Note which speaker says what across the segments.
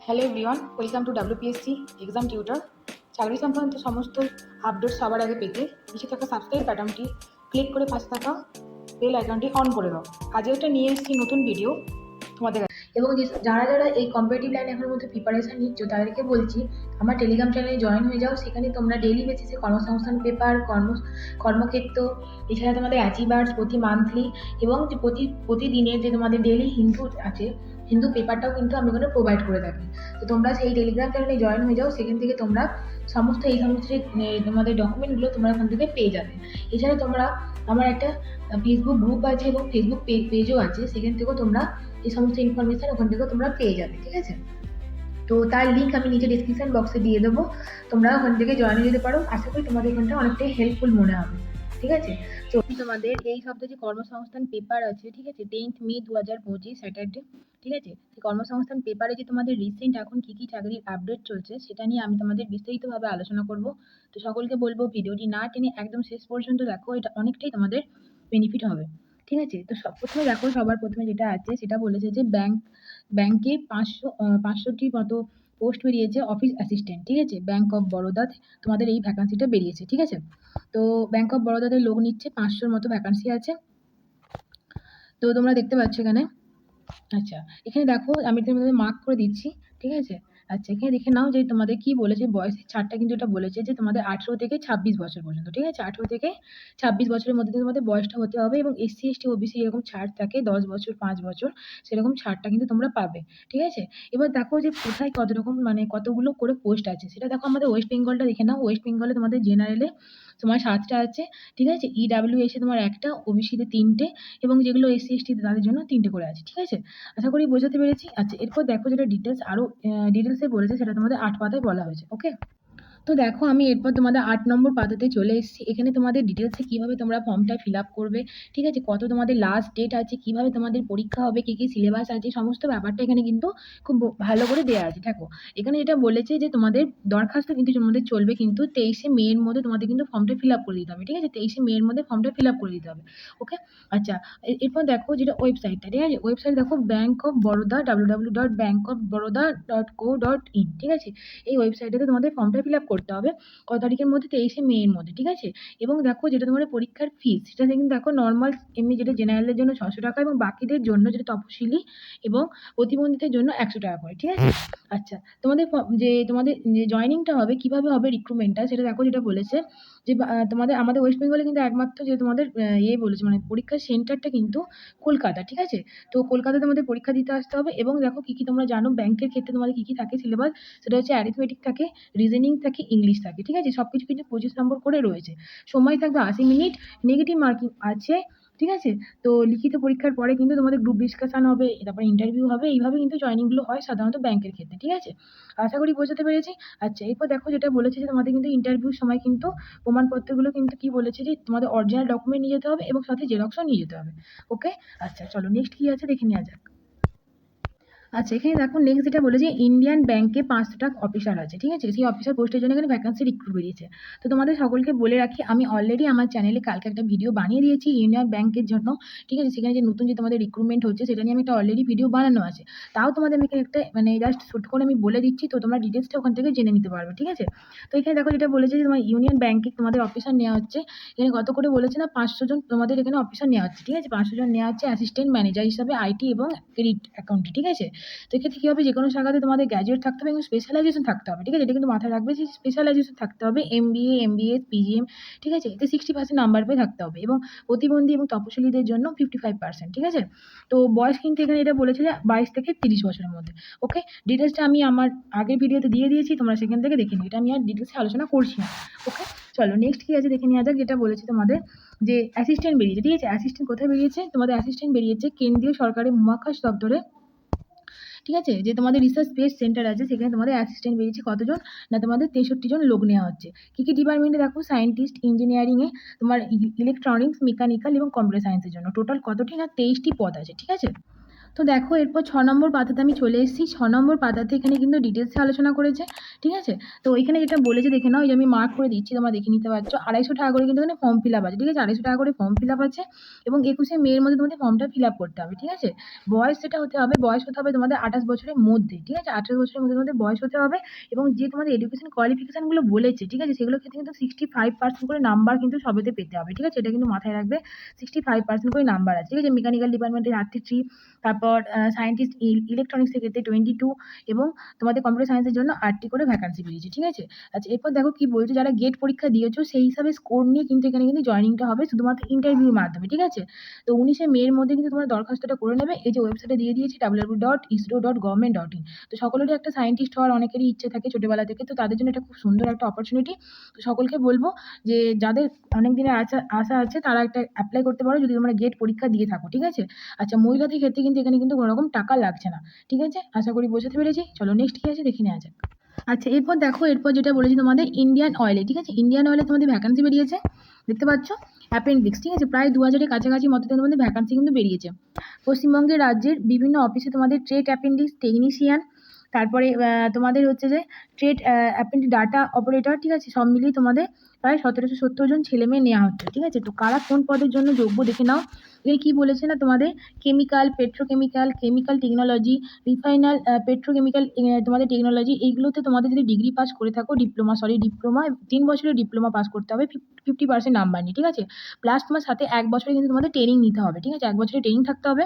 Speaker 1: Hello everyone, welcome to WPSC exam tutor. চাকরি সংক্রান্ত সমস্ত আপডেট সবার আগে পেতে নিচে থাকা সাবস্ক্রাইব বাটনটি ক্লিক করে পাশে থাকা বেল আইকনটি অন করে দাও। আজকে একটা নিয়ে এসেছি নতুন ভিডিও তোমাদের কাছে। এবং যারা যারা এই কম্পিটিটিভ লাইনে এখন মধ্যে প্রিপারেশন নিচ্ছ তাদেরকে বলছি আমার টেলিগ্রাম চ্যানেলে জয়েন হয়ে যাও। সেখানে তোমরা ডেইলি বেসিসে কর্মসংস্থান পেপার, কর্মক্ষেত্র, এছাড়া তোমাদের অ্যাচিভার্স প্রতি মান্থলি এবং যে প্রতিদিনের যে তোমাদের ডেইলি হিন্দু আছে, হিন্দু পেপারটাও কিন্তু আমি ওখানে প্রোভাইড করে থাকি। তো তোমরা সেই টেলিগ্রাম চ্যানেলে জয়েন হয়ে যাও। সেখান থেকে তোমরা সমস্ত যে তোমাদের ডকুমেন্টগুলো তোমরা ওখান থেকে পেয়ে যাবে। এছাড়া তোমরা আমার একটা ফেসবুক গ্রুপ আছে এবং ফেসবুক পেজও আছে, সেখান থেকেও তোমরা এই সমস্ত ইনফরমেশন ওখান থেকেও তোমরা পেয়ে যাবে। ঠিক আছে, তো তার লিঙ্ক আমি নিচে ডিসক্রিপশন বক্সে দিয়ে দেবো, তোমরা ওখান থেকে জয়েন হয়ে যেতে পারো। আশা করি তোমাদের ওখানটা অনেকটাই হেল্পফুল মনে হবে। ঠিক আছে, তো তোমাদের এই সপ্তাহে যে কর্মসংস্থান পেপার আছে, ঠিক আছে, 10th মে 2025 স্যাটারডে, ঠিক আছে, সেই কর্মসংস্থান পেপারে যে তোমাদের রিসেন্ট এখন কি কি চাকরির আপডেট চলছে সেটা নিয়ে আমি তোমাদের বিস্তারিতভাবে আলোচনা করব। তো সকলকে বলবো ভিডিওটি না টেনে একদম শেষ পর্যন্ত দেখো, এটা অনেকটাই তোমাদের বেনিফিট হবে। ঠিক আছে, তো প্রথমে দেখো, সবার প্রথমে যেটা আছে সেটা বলেছে যে ব্যাংকে 500টি মতো পোস্ট বেরিয়েছে অফিস অ্যাসিস্ট্যান্ট। ঠিক আছে, ব্যাংক অফ বরোদাতে তোমাদের এই ভ্যাকান্সিটা বেরিয়েছে। ঠিক আছে, তো ব্যাংক অফ বরোদাতে লোক নিচ্ছে, 500-র মতো ভ্যাকান্সি আছে। তো তোমরা দেখতে পাচ্ছ এখানে। আচ্ছা, এখানে দেখো আমি তোমাদের মার্ক করে দিচ্ছি। ঠিক আছে, আচ্ছা এখানে দেখে নাও যে তোমাদের কি বলেছে, বয়সের ছাড়টা কিন্তু এটা বলেছে যে তোমাদের 18 থেকে 26 বছর পর্যন্ত। ঠিক আছে, 18 থেকে 26 বছরের মধ্যে তোমাদের বয়সটা হতে হবে এবং SC ST OBC এরকম ছাড় থাকে 10 বছর 5 বছর, সেরকম ছাড়টা কিন্তু তোমরা পাবে। ঠিক আছে, এবার দেখো যে কোথায় কত রকম মানে কতগুলো করে পোস্ট আছে সেটা দেখো। আমাদের ওয়েস্ট বেঙ্গলটা দেখে নাও। ওয়েস্ট বেঙ্গলে তোমাদের জেনারেলে তোমার 7টা আছে। ঠিক আছে, EWS এ তোমার 1টা, OBC তে 3টে এবং যেগুলো SC ST তাদের জন্য 3টে করে আছে। ঠিক আছে, আশা করি বোঝাতে পেরেছি। আচ্ছা, এরপর দেখো যেটা ডিটেলস আরো ডিটেলসে বলেছে সেটা তোমাদের 8 পাতায় বলা হয়েছে। ওকে, তো দেখো আমি এরপর তোমাদের 8 নম্বর পাতাতে চলে এসেছি। এখানে তোমাদের ডিটেলসে কিভাবে তোমরা ফর্মটা ফিল আপ করবে, ঠিক আছে, কত তোমাদের লাস্ট ডেট আছে, কিভাবে তোমাদের পরীক্ষা হবে, কি কি সিলেবাস আছে, সমস্ত ব্যাপারটা এখানে কিন্তু খুব ভালো করে দেওয়া আছে। দেখো এখানে যেটা বলেছে যে তোমাদের দরখাস্ত কিন্তু তোমাদের চলবে কিন্তু 23শে মে এর মধ্যে তোমাদের কিন্তু ফর্মটা ফিল আপ করে দিতে হবে। ঠিক আছে, 23শে মে এর মধ্যে ফর্মটা ফিল আপ করে দিতে হবে। ওকে, আচ্ছা এরপর দেখো যেটা ওয়েবসাইটটা, ঠিক আছে, ওয়েবসাইট দেখো ব্যাংক অফ বরোদা, www.bankofbaroda.co.in। ঠিক আছে, এই ওয়েবসাইটে তোমাদের ফর্মটা ফিল আপ করতে হবে কত তারিখের মধ্যে, 23শে মে এর মধ্যে। ঠিক আছে, এবং দেখো যেটা তোমাদের পরীক্ষার ফিস সেটা কিন্তু দেখো নর্মাল এমনি যেটা জেনারেলের জন্য 600 টাকা এবং বাকিদের জন্য যেটা তপশিলি এবং প্রতিবন্ধীদের জন্য 100 টাকা করে। ঠিক আছে, আচ্ছা তোমাদের তোমাদের যে জয়নিংটা হবে কিভাবে হবে, রিক্রুটমেন্টটা সেটা দেখো যেটা বলেছে যে তোমাদের আমাদের ওয়েস্ট বেঙ্গলে কিন্তু একমাত্র যে তোমাদের বলেছে মানে পরীক্ষার সেন্টারটা কিন্তু কলকাতা। ঠিক আছে, তো কলকাতায় তোমাদের পরীক্ষা দিতে আসতে হবে। এবং দেখো কি কি তোমরা জানো ব্যাংকের ক্ষেত্রে তোমাদের কি কি থাকে সিলেবাস, সেটা হচ্ছে অ্যারিথমেটিক থাকে, রিজনিং থাকে, ইংলিশ থাকে। ঠিক আছে, সবকিছু কিন্তু 25 নম্বর করে রয়েছে। সময় থাকবে 80 মিনিট, নেগেটিভ মার্কিং আছে। ঠিক আছে, তো লিখিত পরীক্ষার পরে কিন্তু তোমাদের গ্রুপ ডিসকাশন হবে, তারপরে ইন্টারভিউ হবে। এইভাবে কিন্তু জয়নিংগুলো হয় সাধারণত ব্যাংকের ক্ষেত্রে। ঠিক আছে, আশা করি বোঝাতে পেরেছি। আচ্ছা, এরপর দেখো যেটা বলেছে যে তোমাদের কিন্তু ইন্টারভিউর সময় কিন্তু প্রমাণপত্রগুলো কিন্তু কি বলেছে যে তোমাদের অরিজিনাল ডকুমেন্ট নিয়ে যেতে হবে এবং সাথে জেরক্সও নিয়ে যেতে হবে। ওকে, আচ্ছা চলো নেক্সট কি আছে দেখে নেওয়া যাক। আচ্ছা, এখানে দেখো নেক্সট যেটা বলেছে ইন্ডিয়ান ব্যাংকে 500টা অফিসার আছে। ঠিক আছে, সেই অফিসার পোস্টের জন্য এখানে ভ্যাকান্সি রিক্রুট বেরিয়েছে। তো তোমাদের সকলকে বলে রাখি, আমি অলরেডি আমার চ্যানেলে কালকে একটা ভিডিও বানিয়ে দিয়েছি ইউনিয়ন ব্যাংকের জন্য। ঠিক আছে, সেখানে যে নতুন যে তোমাদের রিক্রুটমেন্ট হচ্ছে সেটা নিয়ে আমি একটা অলরেডি ভিডিও বানানো আছে। তাও তোমাদের আমি এখানে একটা মানে জাস্ট ছোট করে আমি বলে দিচ্ছি, তো তোমরা ডিটেলসটা ওখান থেকে জেনে নিতে পারবে। ঠিক আছে, তো এখানে দেখো যেটা বলেছে যে তোমার ইউনিয়ন ব্যাংকে তোমাদের অফিসার নেওয়া হচ্ছে। এখানে কত করে বলেছে না, 500 জন তোমাদের এখানে অফিসার নেওয়া হচ্ছে। ঠিক আছে, 500 জন নেওয়া হচ্ছে অ্যাসিস্ট্যান্ট ম্যানেজার হিসাবে, আইটি এবং ক্রেডিট অ্যাকাউন্টে। ঠিক আছে, তো এক্ষেত্রে কি হবে, যে কোনো শাখাতে তোমাদের গ্র্যাজুয়েট থাকতে হবে এবং স্পেশালাইজেশন থাকতে হবে। ঠিক আছে, এটা কিন্তু মাথায় রাখবে যে স্পেশালাইজেশন থাকতে হবে, MBA MBS PGM। ঠিক আছে, এতে 60% নাম্বার পেয়ে থাকতে হবে এবং প্রতিবন্ধী এবং তপশিলীদের জন্য 55%। ঠিক আছে, তো বয়স কিন্তু এখানে এটা বলেছে যে 22 থেকে 30 বছরের মধ্যে। ওকে, ডিটেলসটা আমি আমার আগের ভিডিওতে দিয়ে দিয়েছি, তোমরা সেখান থেকে দেখে নিও, এটা আমি আর ডিটেলসে আলোচনা করছি না। ওকে, চলো নেক্সট কি আছে দেখে নেওয়া যাক। যেটা বলেছে তোমাদের যে অ্যাসিস্ট্যান্ট বেরিয়েছে। ঠিক আছে, অ্যাসিস্ট্যান্ট কোথায় বেরিয়েছে, তোমাদের অ্যাসিস্ট্যান্ট বেরিয়েছে কেন্দ্রীয় সরকারের মহাকাশ দপ্তরে। ঠিক আছে, যে তোমাদের রিসার্চ স্পেস সেন্টার আছে সেখানে তোমাদের অ্যাসিস্ট্যান্ট বেরিয়েছে কতজন না, তোমাদের 63 জন লোক নেওয়া হচ্ছে। কি কি ডিপার্টমেন্টে দেখো, সায়েন্টিস্ট, ইঞ্জিনিয়ারিং এ, তোমার ইলেকট্রনিক্স, মেকানিক্যাল এবং কম্পিউটার সায়েন্সের জন্য টোটাল কতটি না 23টি পদ আছে। ঠিক আছে, তো দেখো এরপর 6 নম্বর পাতাতে আমি চলে এসেছি। 6 নম্বর পাতাতে এখানে কিন্তু ডিটেলসে আলোচনা করেছে, ঠিক আছে? তো এখানে যেটা বলেছে দেখে নাও, এই যে আমি মার্ক করে দিচ্ছি, তোমরা দেখে নিতে পারছো। 250 টাকা করে কিন্তু এখানে ফর্ম ফিল আপ আছে, ঠিক আছে? 250 টাকা করে ফর্ম ফিল আপ আছে এবং 21শে মের মধ্যে তোমাদের ফর্মটা ফিল আপ করতে হবে, ঠিক আছে? বয়স যেটা হতে হবে, বয়স হতে হবে তোমাদের 28 বছরের মধ্যে, ঠিক আছে? 28 বছরের মধ্যে তোমাদের বয়স হতে হবে এবং যে তোমাদের এডুকেশন কোয়ালিফিকেশনগুলো বলেছে, ঠিক আছে? সেগুলোর ক্ষেত্রে কিন্তু 65% করে নাম্বার কিন্তু সবেতে পেতে হবে, ঠিক আছে? এটা কিন্তু মাথায় রাখবে। 65% করে নাম্বার আছে, ঠিক আছে? মেকানিক্যাল ডিপার্টমেন্টে 33, তারপর সায়েন্টিস্ট ইলেকট্রনিক্সের ক্ষেত্রে 22 এবং তোমাদের কম্পিউটার সায়েন্সের জন্য 8টি করে ভ্যাকান্সি বেরিয়েছে, ঠিক আছে? আচ্ছা, এরপর দেখো কি বলছে, যারা গেট পরীক্ষা দিয়েছো সেই হিসাবে স্কোর নিয়ে কিন্তু এখানে কিন্তু জয়েনিংটা হবে শুধুমাত্র ইন্টারভিউর মাধ্যমে, ঠিক আছে? তো 19শে মের মধ্যে কিন্তু তোমরা দরখাস্তটা করে নেবে। এই যে ওয়েবসাইটে দিয়ে দিয়েছি www.isro.government.in। তো সকলেরই একটা সায়েন্টিস্ট হওয়ার অনেকেরই ইচ্ছে থাকে ছোটবেলা থেকে, তো তাদের জন্য এটা খুব সুন্দর একটা অপরচুনিটি। তো সকলকে বলবো যে যাদের অনেক দিনের আশা আছে তারা একটা অ্যাপ্লাই করতে পারো যদি তোমরা গেট পরীক্ষা দিয়ে থাকো, ঠিক আছে? আচ্ছা, মহিলাদের ক্ষেত্রে কিন্তু এখানে কিন্তু কোনো রকম টাকা লাগছে না, ঠিক আছে? আশা করি বোঝাতে পেরেছি। চলো নেক্সট কি আছে দেখে নেওয়া যাক। আচ্ছা, এরপর দেখো, এরপর যেটা বলেছি তোমাদের ইন্ডিয়ান অয়েলে, ঠিক আছে? ইন্ডিয়ান অয়েলে তোমাদের ভ্যাকান্সি বেরিয়েছে, দেখতে পাচ্ছ অ্যাপেন্ডিক্স, ঠিক আছে? প্রায় 2000-এর কাছাকাছি মতো তোমাদের ভ্যাকান্সি কিন্তু বেরিয়েছে। পশ্চিমবঙ্গের রাজ্যের বিভিন্ন অফিসে তোমাদের ট্রেড অ্যাপেন্ডিক্স টেকনিশিয়ান, তারপরে তোমাদের হচ্ছে যে ট্রেড অ্যাপেন্ডিক্স ডাটা অপারেটর, ঠিক আছে? সব মিলিয়ে তোমাদের প্রায় 1770 জন ছেলে মেয়ে নেওয়া হচ্ছে, ঠিক আছে? তো কারা কোন পদের জন্য যোগ্য দেখে নাও। এর কি বলেছে না, তোমাদের কেমিক্যাল, পেট্রোকেমিক্যাল, কেমিক্যাল টেকনোলজি, রিফাইনাল পেট্রোকেমিক্যাল তোমাদের টেকনোলজি, এইগুলোতে তোমাদের যদি ডিগ্রি পাস করে থাকো, ডিপ্লোমা 3 বছরের ডিপ্লোমা পাস করতে হবে 50% নাম্বার নিয়ে, ঠিক আছে? প্লাস তোমার সাথে 1 বছরে কিন্তু তোমাদের ট্রেনিং নিতে হবে, ঠিক আছে? 1 বছরের ট্রেনিং থাকতে হবে।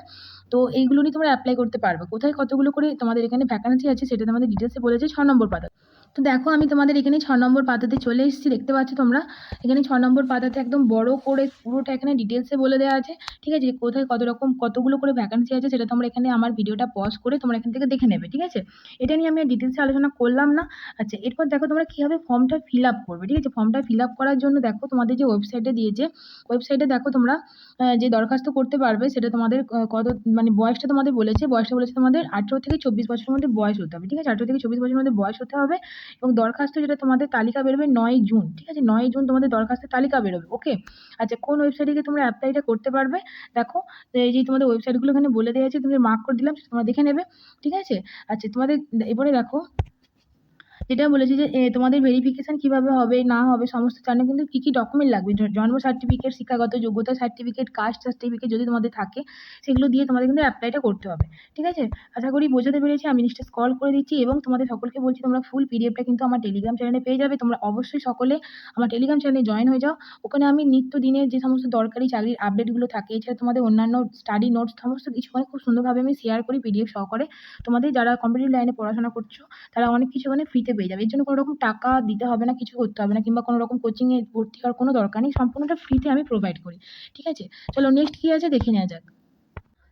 Speaker 1: তো এইগুলো নিয়ে তোমরা অ্যাপ্লাই করতে পারবে। কোথায় কতগুলো করে তোমাদের এখানে ভ্যাকান্সি আছে সেটা তোমাদের ডিটেলসে বলেছে 6 নম্বর পাতা। তো দেখো আমি তোমাদের এখানে 6 নম্বর পাতাতে চলে এসেছি, দেখতে পাচ্ছ তোমরা এখানে 6 নম্বর পাতাতে একদম বড় করে পুরোটা এখানে ডিটেলসে বলে দেওয়া আছে, ঠিক আছে? কোথায় কত রকম কতগুলো করে ভ্যাকান্সি আছে সেটা তোমরা এখানে আমার ভিডিওটা পজ করে তোমরা এখান থেকে দেখে নেবে, ঠিক আছে? এটা নিয়ে আমি ডিটেলসে আলোচনা করলাম না। আচ্ছা, এরপর দেখো তোমরা কিভাবে ফর্মটা ফিল আপ করবে, ঠিক আছে? ফর্মটা ফিল আপ করার জন্য দেখো তোমাদের যে ওয়েবসাইটে দিয়েছে, ওয়েবসাইটে দেখো তোমরা যে দরখাস্ত করতে পারবে সেটা তোমাদের কত মানে বয়সটা তোমাদের বলেছে, তোমাদের 18 থেকে 24 বছরের মধ্যে বয়স হতে হবে, ঠিক আছে? 18 থেকে 24 বছরের মধ্যে বয়স হতে হবে এবং দরখাস্ত যেটা তোমাদের তালিকা বেরোবে 9 জুন, ঠিক আছে? 9 জুন তোমাদের দরখাস্তের তালিকা বেরোবে, ওকে? আচ্ছা, কোন ওয়েবসাইটে গিয়ে তোমরা অ্যাপ্লাইটা করতে পারবে? দেখো এই যে তোমাদের ওয়েবসাইটগুলো এখানে বলে দেওয়া আছে, তুমি মার্ক করে দিলাম, তোমরা দেখে নেবে, ঠিক আছে? আচ্ছা, তোমাদের এবারে দেখো যেটা বলেছে যে তোমাদের ভেরিফিকেশন কিভাবে হবে না হবে সমস্ত জানো, কিন্তু কি কি ডকুমেন্ট লাগবে, জন্ম সার্টিফিকেট, শিক্ষাগত যোগ্যতা সার্টিফিকেট, কাস্ট সার্টিফিকেট যদি তোমাদের থাকে সেগুলো দিয়ে তোমাদের কিন্তু অ্যাপ্লাইটা করতে হবে, ঠিক আছে? আশা করি বোঝাতে পেরেছি। আমি জিনিসটা স্ক্রল করে দিচ্ছি এবং তোমাদের সকলকে বলছি তোমরা ফুল পিডিএফটা কিন্তু আমার টেলিগ্রাম চ্যানেলে পেয়ে যাবে। তোমরা অবশ্যই সকলে আমার টেলিগ্রাম চ্যানেলে জয়েন হয়ে যাও। ওখানে আমি নিত্যদিনের যে সমস্ত দরকারি চাকরির আপডেটগুলো থাকে, এছাড়া তোমাদের অন্যান্য স্টাডি নোটস সমস্ত কিছু মানে খুব সুন্দরভাবে আমি শেয়ার করি পিডিএফ সহকারে। তোমাদের যারা কম্পিটিটিভ লাইনে পড়াশোনা করছো তারা অনেক কিছু মানে ফ্রিতে পেয়ে যাবে। এর জন্য কোনো রকম টাকা দিতে হবে না, কিছু করতে হবে না, কিংবা কোনো রকম কোচিংয়ে ভর্তি হওয়ার কোনো দরকার নেই। সম্পূর্ণটা ফ্রিতে আমি প্রোভাইড করি, ঠিক আছে? চলো নেক্সট কি আছে দেখে নেওয়া যাক।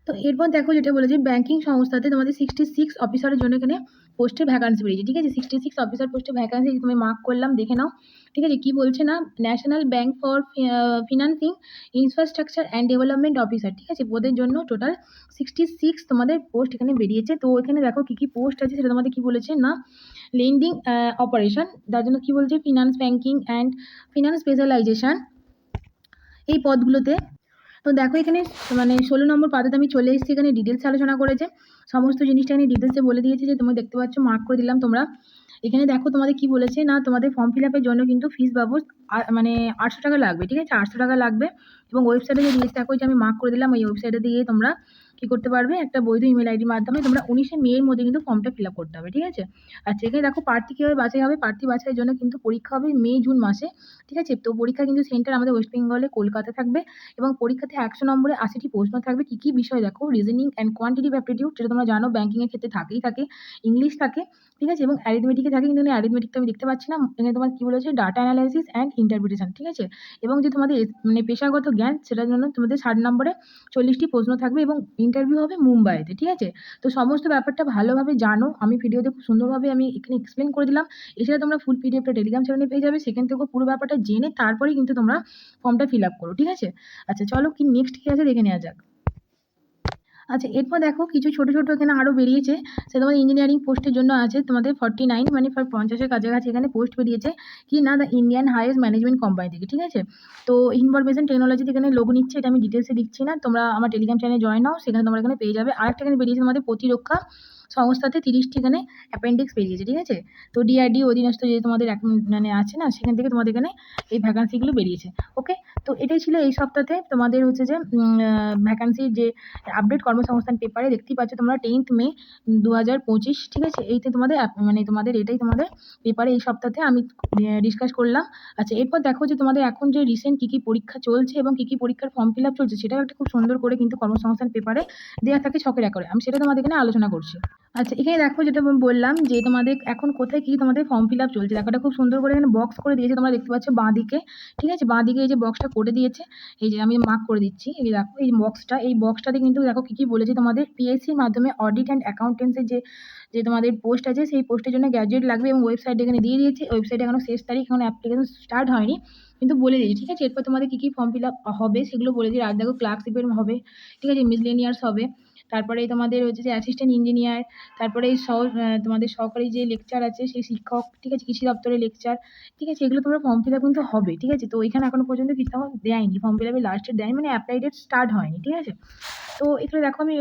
Speaker 1: তো এরপর দেখো যেটা বলেছে ব্যাংকিং সংস্থাতে তোমাদের 66 অফিসারের জন্য এখানে পোস্টে ভ্যাকান্সি বেরিয়েছে, ঠিক আছে? 66 অফিসার পোস্টে ভ্যাকান্সি তুমি মার্ক করলাম, দেখে নাও, ঠিক আছে? কি বলছে না, national bank for financing infrastructure and development officer, ঠিক আছে? পদের জন্য টোটাল 66 তোমাদের পোস্ট এখানে বেরিয়েছে। তো এখানে দেখো কি কি পোস্ট আছে সেটা তোমাদের কি বলেছে না, লেন্ডিং অপারেশন, তার জন্য কি বলছে finance banking and finance specialization, এই পদগুলোতে। তো দেখো এখানে মানে 16 নম্বর পাতাতে আমি চলে এসেছি, এখানে ডিটেলস আলোচনা করেছে, সমস্ত জিনিসটা এখানে ডিটেলসে বলে দিয়েছে যে তোমরা দেখতে পাচ্ছ, মার্ক করে দিলাম তোমরা। এখানে দেখো তোমাদের কি বলেছে না, তোমাদের ফর্ম ফিল আপের জন্য কিন্তু ফিস বাবদ মানে 800 টাকা লাগবে, ঠিক আছে? 800 টাকা লাগবে এবং ওয়েবসাইটে যে দিয়েছে দেখো, যে আমি মার্ক করে দিলাম, ওই ওয়েবসাইটে দিয়ে তোমরা কি করতে পারবে, একটা বৈধ ইমেল আইডির মাধ্যমে তোমরা 19শে মের মধ্যে কিন্তু ফর্মটা ফিল আপ করতে হবে, ঠিক আছে? আচ্ছা, এখানে দেখো প্রার্থী কীভাবে বাছাই হবে, প্রার্থী বাছাইয়ের জন্য কিন্তু পরীক্ষা হবে মে জুন মাসে, ঠিক আছে? তো পরীক্ষা কিন্তু সেন্টার আমাদের ওয়েস্ট বেঙ্গলে কলকাতা থাকবে এবং পরীক্ষাতে 100 নম্বরে 80টি প্রশ্ন থাকবে। কি কি বিষয় দেখো, রিজনিং অ্যান্ড কোয়ান্টিটিভ অ্যাপটিটিউড, যেটা তোমরা জানো ব্যাংকিং এর ক্ষেত্রে থাকেই থাকে, ইংলিশ থাকে, ঠিক আছে? এবং অ্যারিথমেটিকে থাকে, কিন্তু অ্যারিথমেটিকটা আমি দেখতে পাচ্ছি না। এখানে তোমার কি বলেছে, ডাটা অ্যানালাইসিস অ্যান্ড ইন্টারপ্রিটেশন, ঠিক আছে? এবং যে তোমাদের মানে পেশাগত জ্ঞান, সেটার জন্য তোমাদের 60 নম্বরে 40টি প্রশ্ন থাকবে এবং ইন্টারভিউ হবে মুম্বাইতে, ঠিক আছে? তো সমস্ত ব্যাপারটা ভালোভাবে জানো, আমি ভিডিওতে খুব সুন্দরভাবে আমি এখানে এক্সপ্লেন করে দিলাম। এছাড়া তোমরা ফুল পিডিএফটা টেলিগ্রাম চ্যানেলে পেয়ে যাবে, সেখান থেকেও পুরো ব্যাপারটা জেনে তারপরেই কিন্তু তোমরা ফর্মটা ফিল আপ করো, ঠিক আছে? আচ্ছা, চলো কি নেক্সট কি আছে দেখে নেওয়া যাক। আচ্ছা, এরপর দেখো কিছু ছোট ছোট এখানে আরও বেরিয়েছে। সে তোমাদের ইঞ্জিনিয়ারিং পোস্টের জন্য আছে তোমাদের 49, মানে 50-এর কাছাকাছি এখানে পোস্ট বেরিয়েছে কি না, the Indian highest management company থেকে, ঠিক আছে। তো ইনফরমেশন টেকনোলজিতে এখানে লোগো নিচ্ছে, এটা আমি ডিটেলসে দিচ্ছি না, তোমরা আমার টেলিগ্রাম চ্যানেলে জয়েন হও, সেখানে তোমরা এখানে পেয়ে যাবে। আরেকটা এখানে বেরিয়েছে তোমাদের প্রতিরক্ষা সংস্থাতে 30টি এখানে অ্যাপেন্ডিক্স বেরিয়েছে, ঠিক আছে। তো ডিআরডি অধীনস্থ যে তোমাদের মানে আছে না, সেখান থেকে তোমাদের এখানে এই ভ্যাকান্সিগুলো বেরিয়েছে। ওকে, তো এটাই ছিল এই সপ্তাহে তোমাদের হচ্ছে যে ভ্যাকান্সির যে আপডেট কর্মসংস্থান পেপারে দেখতেই পাচ্ছ তোমরা 10th মে 2025, ঠিক আছে। এইতে তোমাদের মানে তোমাদের এটাই তোমাদের পেপারে এই সপ্তাহে আমি ডিসকাস করলাম। আচ্ছা, এরপর দেখো যে তোমাদের এখন যে রিসেন্ট কী কী পরীক্ষা চলছে এবং কী কী পরীক্ষার ফর্ম ফিল আপ চলছে, সেটাও একটা খুব সুন্দর করে কিন্তু কর্মসংস্থান পেপারে দেওয়া থাকে ছকের আকারে, আমি সেটা তোমাদের এখানে আলোচনা করছি। আচ্ছা, এখানে দেখো যেটা আমি বললাম যে তোমাদের এখন কোথায় কি তোমাদের ফর্ম ফিল আপ চলছে, দেখো এটা খুব সুন্দর করে এখানে বক্স করে দিয়েছে, তোমরা দেখতে পাচ্ছ বাঁ দিকে, ঠিক আছে। বাঁ দিকে এই যে বক্সটা করে দিয়েছে, এই যে আমি মার্ক করে দিচ্ছি, এই দেখো এই বক্সটাতে কিন্তু দেখো কি কি বলেছে তোমাদের পিএসসির মাধ্যমে অডিট অ্যান্ড অ্যাকাউন্টেন্সির যে যে তোমাদের পোস্ট আছে, সেই পোস্টের জন্য গ্র্যাজুয়েট লাগবে এবং ওয়েবসাইট এখানে দিয়ে দিয়েছে। ওয়েবসাইটে এখনো শেষ তারিখ, এখন অ্যাপ্লিকেশন স্টার্ট হয়নি, কিন্তু বলে দিয়েছে, ঠিক আছে। এরপর তোমাদের কি কি ফর্ম ফিল আপ হবে সেগুলো বলে দিই। আর দেখো ক্লার্কশিপের হবে, ঠিক আছে, মিসলেনিয়ার্স হবে, তারপরে তোমাদের হচ্ছে যে অ্যাসিস্ট্যান্ট ইঞ্জিনিয়ার, তারপরে এই তোমাদের সহকারী যে লেকচার আছে সেই শিক্ষক, ঠিক আছে, কৃষি দপ্তরের লেকচার, ঠিক আছে, এগুলো তোমরা ফর্ম ফিল আপ কিন্তু হবে, ঠিক আছে। তো এখানে এখনো পর্যন্ত কিছু তেমন দেয়নি, ফর্ম ফিল আপের লাস্ট ডেট দেয়নি, মানে অ্যাপ্লাই ডেট স্টার্ট হয়নি, ঠিক আছে। তো এগুলো দেখো আমি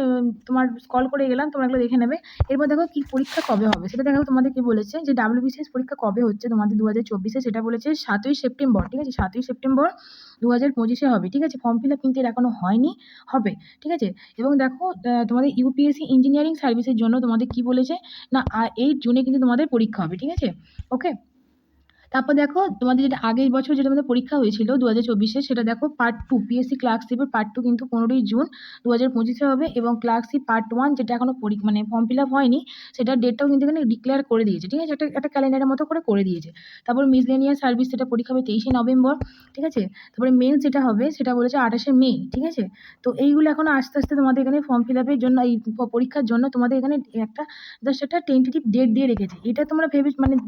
Speaker 1: তোমার স্ক্রল করে গেলাম, তোমরা এগুলো দেখে নেবে। এরপর দেখো কি পরীক্ষা কবে হবে সেটা দেখো, তোমাদের কি বলেছে যে WBCS পরীক্ষা কবে হচ্ছে তোমাদের 2024-এ, সেটা বলেছে 7ই সেপ্টেম্বর, ঠিক আছে, 7ই সেপ্টেম্বর 2025-এ হবে, ঠিক আছে। ফর্ম ফিল আপ কিন্তু এর এখনো হয়নি, হবে, ঠিক আছে। এবং দেখো তোমাদের ইউপিএসসি ইঞ্জিনিয়ারিং সার্ভিসের জন্য তোমাদের কি বলেছে না 8 জুনে কিন্তু তোমাদের পরীক্ষা হবে, ঠিক আছে। ওকে, তারপর দেখো তোমাদের যেটা আগের বছর যেটা আমাদের পরীক্ষা হয়েছিল 2024-এ, সেটা দেখো পার্ট 2 পিএসসি ক্লার্কশিপের পার্ট 2 কিন্তু 15ই জুন 2025-এ হবে, এবং ক্লার্কশিপ পার্ট 1 যেটা এখনো মানে ফর্ম ফিল আপ হয়নি, সেটার ডেটটাও কিন্তু এখানে ডিক্লেয়ার করে দিয়েছে, ঠিক আছে, একটা ক্যালেন্ডারের মতো করে দিয়েছে। তারপর মিসলেনিয়াস সার্ভিস সেটা পরীক্ষা হবে 23শে নভেম্বর, ঠিক আছে। তারপরে মেন্স যেটা হবে সেটা বলেছে 28শে মে, ঠিক আছে। তো এইগুলো এখনো আস্তে আস্তে তোমাদের এখানে ফর্ম ফিল আপের জন্য, এই পরীক্ষার জন্য তোমাদের এখানে একটা জাস্ট একটা টেন্টেটিভ ডেট দিয়ে রেখেছে। এটা তোমরা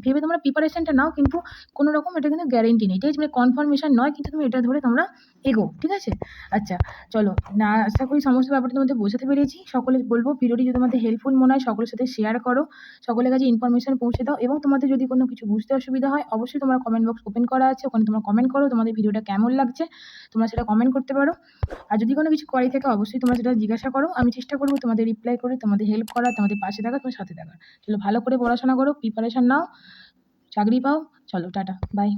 Speaker 1: ভেবে তোমরা প্রিপারেশনটা নাও, কিন্তু কোনো রকম এটা কিন্তু গ্যারেন্টি নেই, ঠিক আছে, মানে কনফার্মেশন নয়, কিন্তু তুমি এটা ধরে তোমরা এগো, ঠিক আছে। আচ্ছা, চলো, না আশা করি সমস্ত ব্যাপারটা তোমাদের বোঝাতে পেরেছি। সকলে বলবো ভিডিওটি যদি তোমাদের হেল্পফুল মনে হয় সকলের সাথে শেয়ার করো, সকলের কাছে ইনফরমেশন পৌঁছে দাও, এবং তোমাদের যদি কোনো কিছু বুঝতে অসুবিধা হয় অবশ্যই তোমরা কমেন্ট বক্স ওপেন করা আছে, ওখানে তোমরা কমেন্ট করো, তোমাদের ভিডিওটা কেমন লাগছে তোমরা সেটা কমেন্ট করতে পারো। আর যদি কোনো কিছু কোয়ারি থাকে অবশ্যই তোমরা সেটা জিজ্ঞাসা করো, আমি চেষ্টা করবো তোমাদের রিপ্লাই করে তোমাদের হেল্প করা, তোমাদের পাশে থাকা, তোমার সাথে থাকা। চলো, ভালো করে পড়াশোনা করো, প্রিপারেশন নাও, চাকরি পাও। চলো, টাটা, বাই।